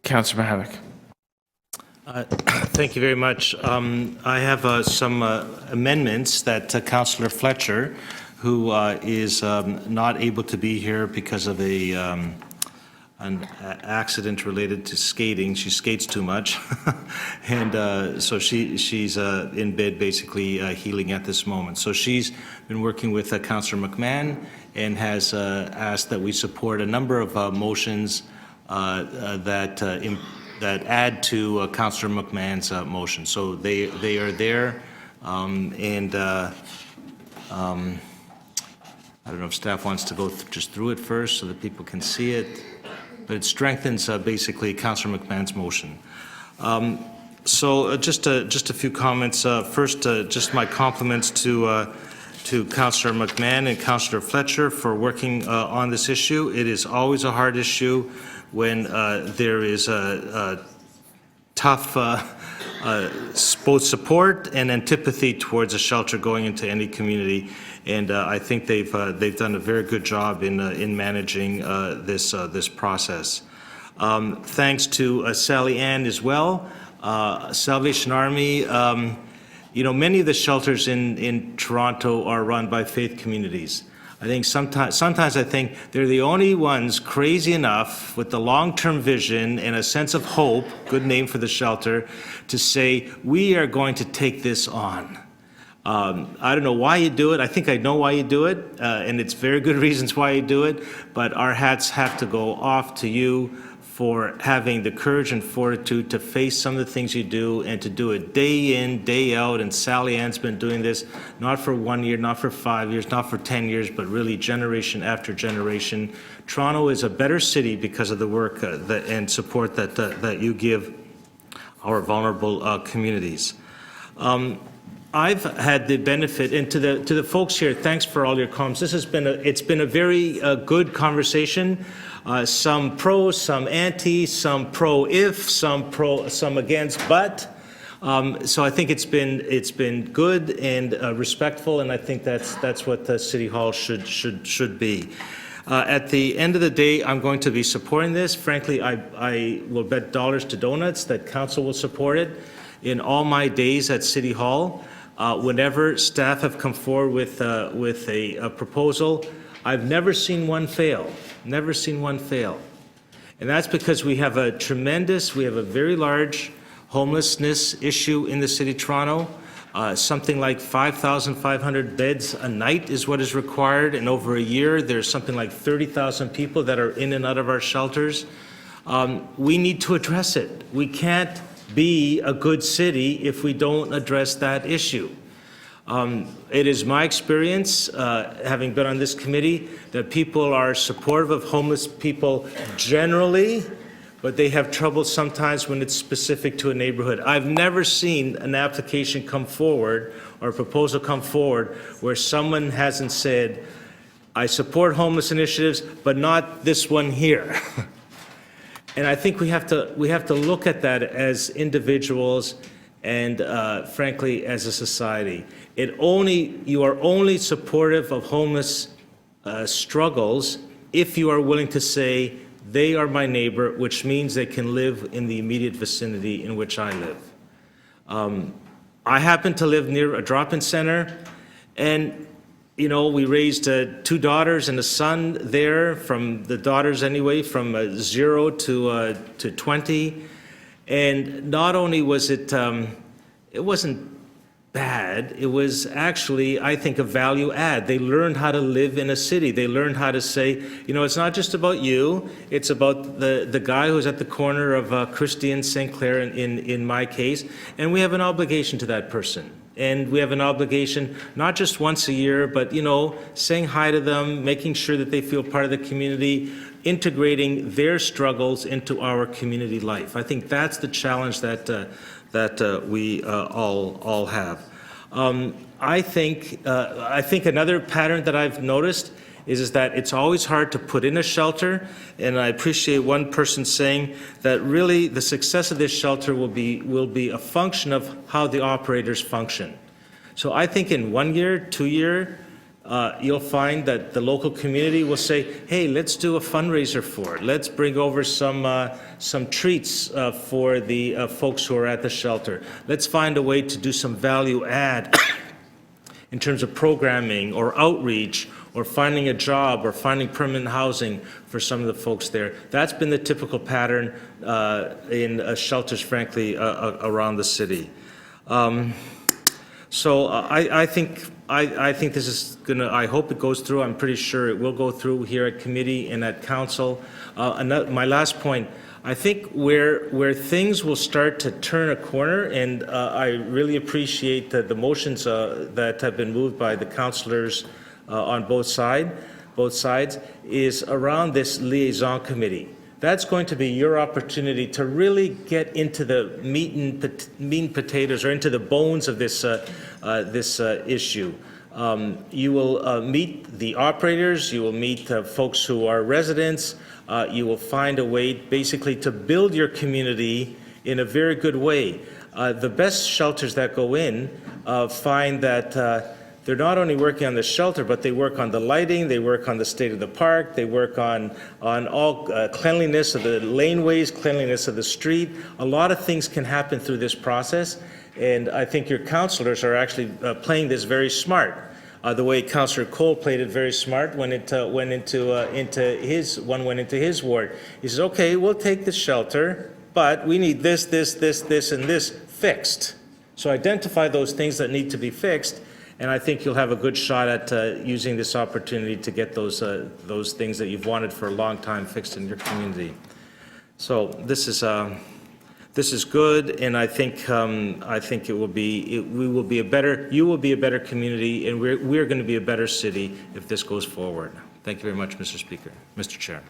Councillor Mihevc. Thank you very much. I have some amendments that Councillor Fletcher, who is not able to be here because of an accident related to skating. She skates too much, and so she's in bed basically healing at this moment. So she's been working with Councillor McMahon and has asked that we support a number of motions that add to Councillor McMahon's motion. So they are there, and I don't know if staff wants to go just through it first so that people can see it, but it strengthens basically Councillor McMahon's motion. So just a few comments. First, just my compliments to Councillor McMahon and Councillor Fletcher for working on this issue. It is always a hard issue when there is a tough both support and antipathy towards a shelter going into any community, and I think they've done a very good job in managing this process. Thanks to Sally Ann as well, Salvation Army. You know, many of the shelters in Toronto are run by faith communities. I think sometimes I think they're the only ones crazy enough with the long-term vision and a sense of hope, good name for the shelter, to say, we are going to take this on. I don't know why you do it. I think I know why you do it, and it's very good reasons why you do it, but our hats have to go off to you for having the courage and fortitude to face some of the things you do and to do it day in, day out. And Sally Ann's been doing this not for 1 year, not for 5 years, not for 10 years, but really generation after generation. Toronto is a better city because of the work and support that you give our vulnerable communities. I've had the benefit, and to the folks here, thanks for all your comments. This has been it's been a very good conversation. Some pro, some anti, some pro if, some pro, some against, but. So I think it's been good and respectful, and I think that's what the City Hall should be. At the end of the day, I'm going to be supporting this. Frankly, I will bet dollars to donuts that Council will support it. In all my days at City Hall, whenever staff have come forward with a proposal, I've never seen one fail. Never seen one fail. And that's because we have a very large homelessness issue in the City of Toronto. Something like 5,500 beds a night is what is required, and over a year there's something like 30,000 people that are in and out of our shelters. We need to address it. We can't be a good city if we don't address that issue. It is my experience, having been on this committee, that people are supportive of homeless people generally, but they have trouble sometimes when it's specific to a neighborhood. I've never seen an application come forward or a proposal come forward where someone hasn't said, I support homeless initiatives, but not this one here. And I think we have to look at that as individuals and frankly as a society. You are only supportive of homeless struggles if you are willing to say they are my neighbor, which means they can live in the immediate vicinity in which I live. I happen to live near a drop-in center, and you know, we raised 2 daughters and a son there, from the daughters anyway, from 0 to 20. And not only was it wasn't bad, it was actually, I think, a value add. They learned how to live in a city. They learned how to say, you know, it's not just about you, it's about the guy who's at the corner of Christie and St. Clair in my case, and we have an obligation to that person. And we have an obligation, not just once a year, but, you know, saying hi to them, making sure that they feel part of the community, integrating their struggles into our community life. I think that's the challenge that we all have. I think another pattern that I've noticed is that it's always hard to put in a shelter, and I appreciate one person saying that really the success of this shelter will be a function of how the operators function. So I think in 1 year, 2 year, you'll find that the local community will say, hey, let's do a fundraiser for it. Let's bring over some treats for the folks who are at the shelter. Let's find a way to do some value add in terms of programming or outreach or finding a job or finding permanent housing for some of the folks there. That's been the typical pattern in shelters, frankly, around the city. So I think this is going to, I hope it goes through. I'm pretty sure it will go through here at committee and at council. My last point, I think where things will start to turn a corner, and I really appreciate the motions that have been moved by the councillors on both sides, is around this liaison committee. That's going to be your opportunity to really get into the meat and potatoes, or into the bones of this issue. You will meet the operators, you will meet folks who are residents, you will find a way basically to build your community in a very good way. The best shelters that go in find that they're not only working on the shelter, but they work on the lighting, they work on the state of the park, they work on all cleanliness of the laneways, cleanliness of the street. A lot of things can happen through this process, and I think your councillors are actually playing this very smart. The way Councillor Cole played it very smart when it went into his ward. He says, okay, we'll take the shelter, but we need this, and this fixed. So identify those things that need to be fixed, and I think you'll have a good shot at using this opportunity to get those things that you've wanted for a long time fixed in your community. So this is good, and I think it will be. You will be a better community, and we're going to be a better city if this goes forward. Thank you very much, Mr. Speaker, Mr. Chair.